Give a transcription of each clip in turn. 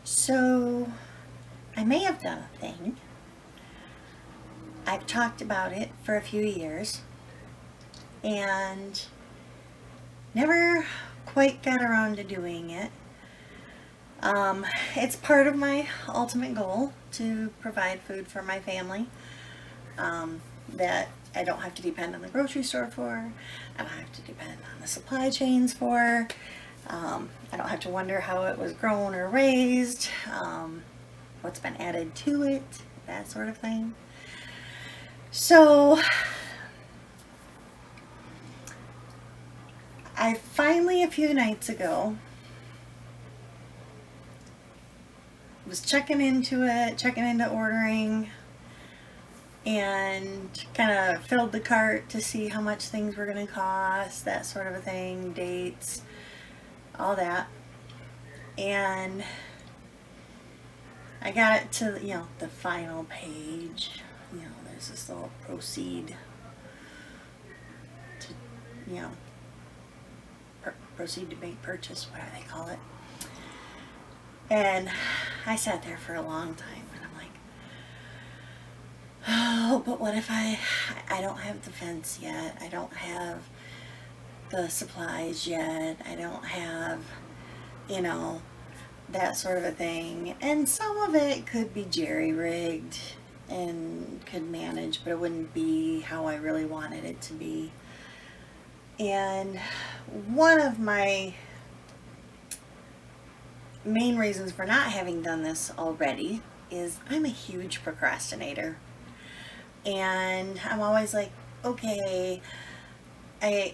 So, I may have done a thing. I've talked about it for a few years and never quite got around to doing it. It's part of my ultimate goal to provide food for my family that I don't have to depend on the grocery store for. I don't have to depend on the supply chains for. I don't have to wonder how it was grown or raised, what's been added to it, that sort of thing. So I finally, a few nights ago, was checking into ordering, and kind of filled the cart to see how much things were going to cost, that sort of a thing, dates, all that. And I got it to, the final page. There's this little proceed to, you know, proceed to make purchase, whatever they call it. And I sat there for a long time and I'm like, oh, but what if I don't have the fence yet. I don't have the supplies yet. I don't have, that sort of a thing. And some of it could be jerry-rigged and could manage, but it wouldn't be how I really wanted it to be. And one of my main reasons for not having done this already is I'm a huge procrastinator. And I'm always like, okay, I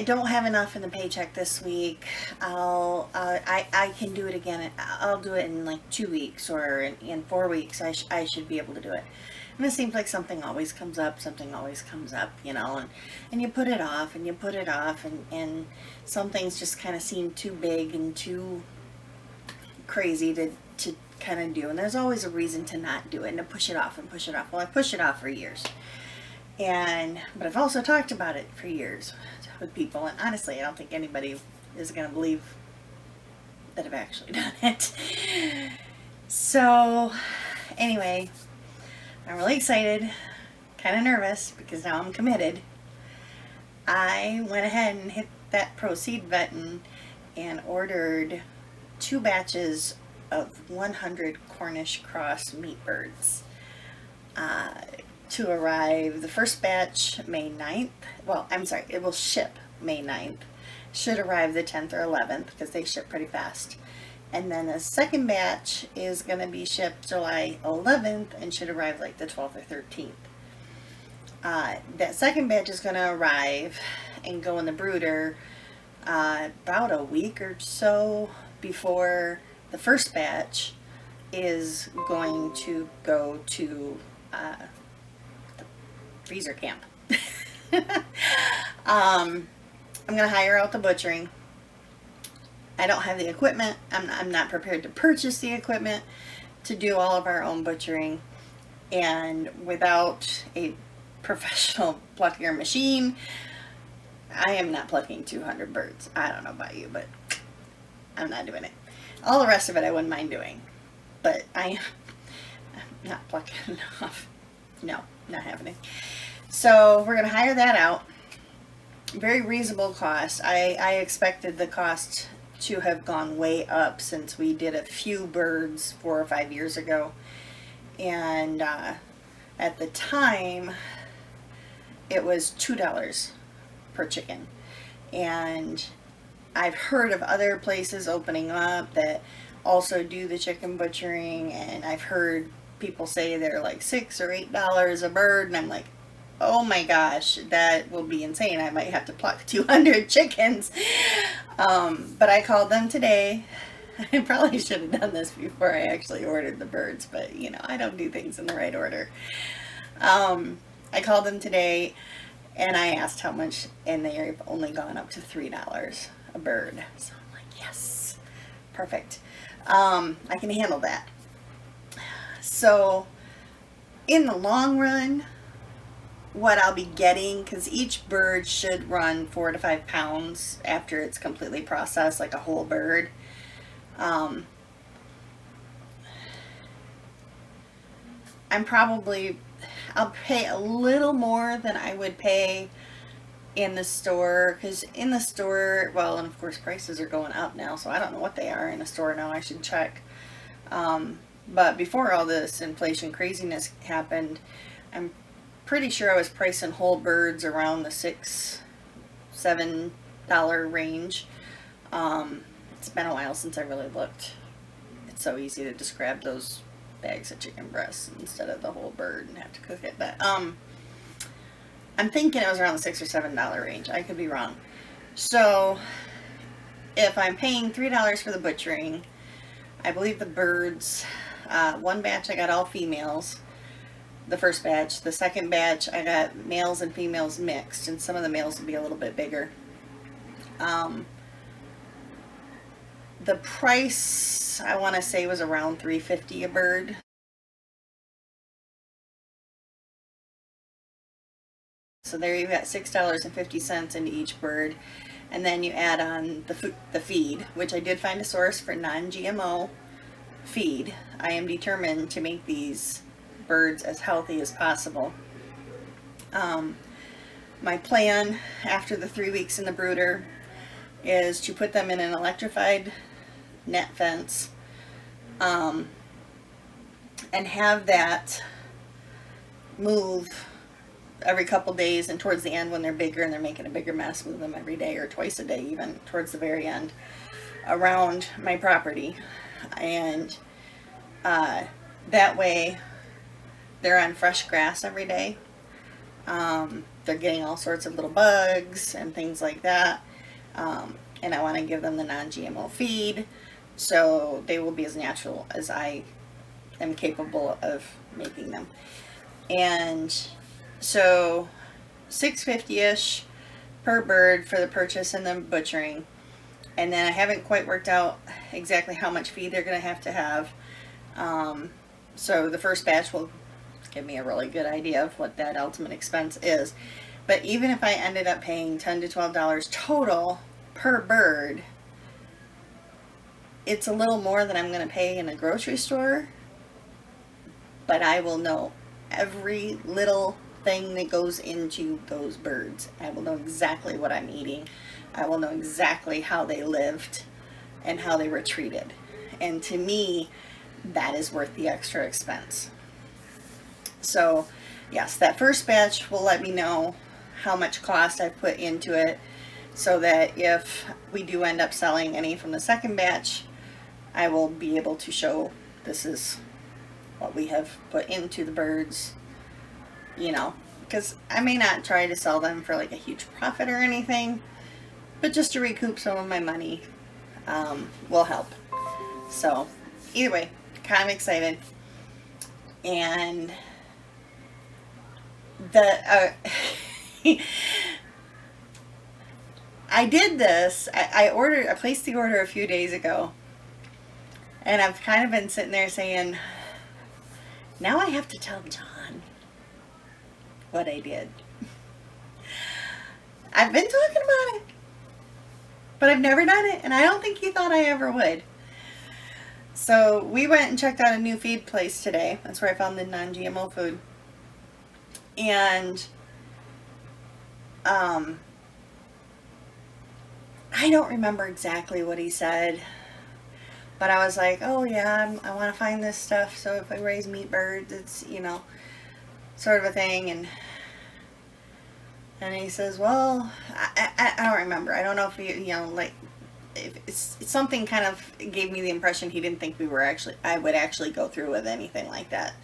don't have enough in the paycheck this week. I can do it again. I'll do it in like 2 weeks or in 4 weeks. I should be able to do it. And it seems like something always comes up, and you put it off and you put it off, and some things just kind of seem too big and too crazy to kind of do. And there's always a reason to not do it and to push it off and push it off. Well, I pushed it off for years. But I've also talked about it for years with people, and honestly, I don't think anybody is going to believe that I've actually done it. So, anyway, I'm really excited, kind of nervous, because now I'm committed. I went ahead and hit that proceed button and ordered 2 batches of 100 Cornish cross meat birds to arrive. The first batch May 9th. Well, I'm sorry, it will ship May 9th. Should arrive the 10th or 11th because they ship pretty fast. And then the second batch is going to be shipped July 11th and should arrive like the 12th or 13th. That second batch is going to arrive and go in the brooder about a week or so before the first batch is going to go to the freezer camp. I'm going to hire out the butchering. I don't have the equipment. I'm not prepared to purchase the equipment to do all of our own butchering. And without a professional plucker machine, I am not plucking 200 birds. I don't know about you, but I'm not doing it. All the rest of it I wouldn't mind doing, but I'm not plucking enough. No, not happening. So we're going to hire that out. Very reasonable cost. I expected the cost to have gone way up since we did a few birds 4 or 5 years ago. And at the time, it was $2 per chicken. And I've heard of other places opening up that also do the chicken butchering, and I've heard people say they're like $6 or $8 a bird, and I'm like, oh my gosh, that will be insane. I might have to pluck 200 chickens. But I called them today. I probably should have done this before I actually ordered the birds, but I don't do things in the right order. I called them today and I asked how much, and they've only gone up to $3 a bird. So I'm like, yes, perfect. I can handle that. So in the long run, what I'll be getting, because each bird should run 4 to 5 pounds after it's completely processed, like a whole bird. I'll pay a little more than I would pay in the store, because in the store, well, and of course prices are going up now, so I don't know what they are in the store now. I should check. But before all this inflation craziness happened, I'm pretty sure I was pricing whole birds around the $6-7 range. It's been a while since I really looked. It's so easy to just grab those bags of chicken breasts instead of the whole bird and have to cook it. But I'm thinking it was around the $6 or $7 range. I could be wrong. So if I'm paying $3 for the butchering, I believe the birds, one batch I got all females, the first batch. The second batch I got males and females mixed, and some of the males will be a little bit bigger. The price, I want to say, was around $3.50 a bird. So there you got $6.50 into each bird, and then you add on the feed, which I did find a source for non-GMO feed. I am determined to make these birds as healthy as possible. My plan after the 3 weeks in the brooder is to put them in an electrified net fence, and have that move every couple days, and towards the end when they're bigger and they're making a bigger mess, move them every day or twice a day, even towards the very end, around my property. And that way they're on fresh grass every day. They're getting all sorts of little bugs and things like that, and I want to give them the non-GMO feed, so they will be as natural as I am capable of making them. And so $6.50-ish per bird for the purchase and the butchering. And then I haven't quite worked out exactly how much feed they're going to have. So the first batch will give me a really good idea of what that ultimate expense is. But even if I ended up paying $10 to $12 total per bird, it's a little more than I'm going to pay in a grocery store. But I will know every little thing that goes into those birds. I will know exactly what I'm eating. I will know exactly how they lived and how they were treated. And to me, that is worth the extra expense. So yes, that first batch will let me know how much cost I've put into it, so that if we do end up selling any from the second batch, I will be able to show this is what we have put into the birds, you know, because I may not try to sell them for like a huge profit or anything, but just to recoup some of my money will help. So either way, kind of excited. And the I did this. I placed the order a few days ago, and I've kind of been sitting there saying, now I have to tell John what I did. I've been talking about it, but I've never done it, and I don't think he thought I ever would. So we went and checked out a new feed place today. That's where I found the non-GMO food. And I don't remember exactly what he said, but I was like, oh yeah, I want to find this stuff, so if I raise meat birds, it's, you know, sort of a thing. And he says, well, I don't remember. I don't know if you know, like, if it's something kind of gave me the impression he didn't think I would actually go through with anything like that.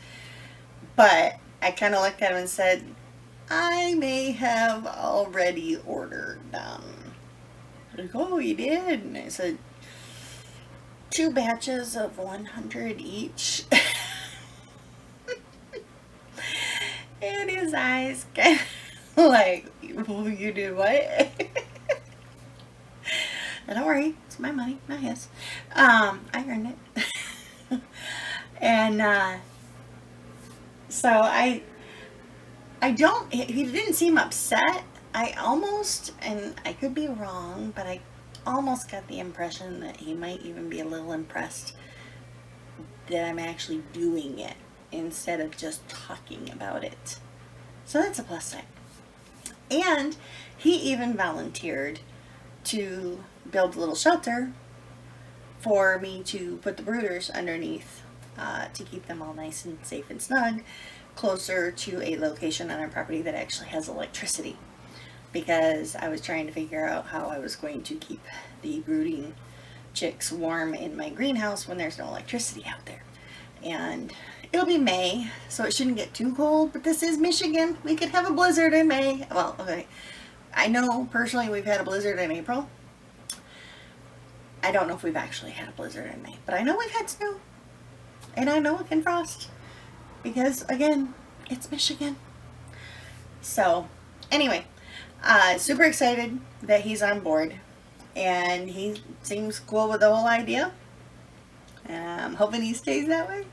But I kind of looked at him and said, I may have already ordered them. Like, oh, you did? And I said, 2 batches of 100 each. And his eyes kind of like, well, you did what? And don't worry, it's my money, not his. I earned it. And so I don't, he didn't seem upset. I almost, and I could be wrong, but I almost got the impression that he might even be a little impressed that I'm actually doing it. instead of just talking about it. So that's a plus side. And he even volunteered to build a little shelter for me to put the brooders underneath to keep them all nice and safe and snug, closer to a location on our property that actually has electricity, because I was trying to figure out how I was going to keep the brooding chicks warm in my greenhouse when there's no electricity out there. And it'll be May, so it shouldn't get too cold, but this is Michigan. We could have a blizzard in May. Well, okay, I know personally we've had a blizzard in April. I don't know if we've actually had a blizzard in May, but I know we've had snow. And I know it can frost. Because, again, it's Michigan. So, anyway, super excited that he's on board. And he seems cool with the whole idea. I'm hoping he stays that way.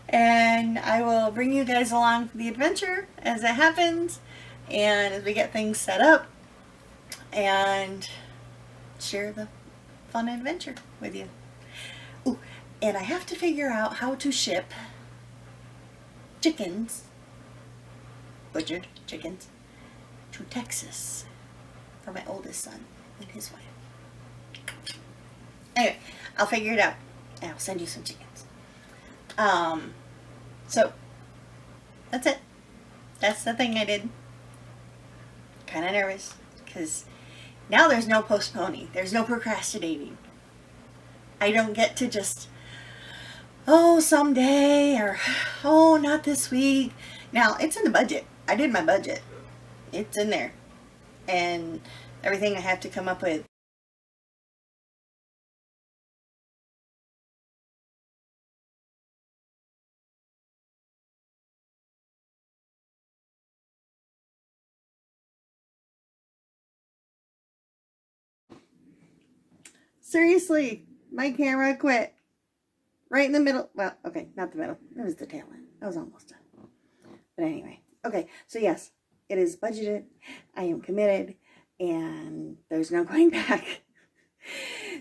And I will bring you guys along for the adventure as it happens. And as we get things set up. And share the fun adventure with you. Ooh, and I have to figure out how to ship chickens, butchered chickens, to Texas for my oldest son and his wife. Anyway, I'll figure it out and I'll send you some chickens. So that's it. That's the thing I did. Kind of nervous because now there's no postponing. There's no procrastinating. I don't get to just, oh, someday, or, oh, not this week. Now, it's in the budget. I did my budget. It's in there. And everything I have to come up with. Seriously, my camera quit. Right in the middle. Well, okay, not the middle. It was the tail end. I was almost done. But anyway. Okay, so yes, it is budgeted. I am committed. And there's no going back.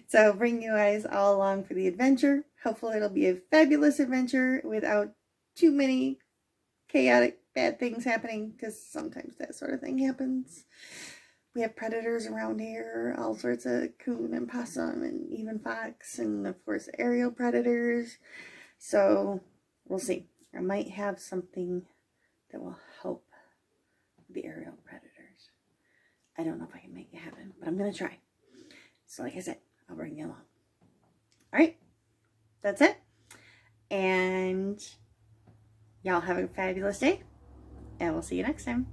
So bring you guys all along for the adventure. Hopefully it'll be a fabulous adventure without too many chaotic bad things happening, because sometimes that sort of thing happens. We have predators around here, all sorts of coon and possum and even fox, and of course aerial predators. So we'll see. I might have something that will help the aerial predators. I don't know if I can make it happen, but I'm going to try. So like I said, I'll bring you along. All right, that's it. And y'all have a fabulous day, and we'll see you next time.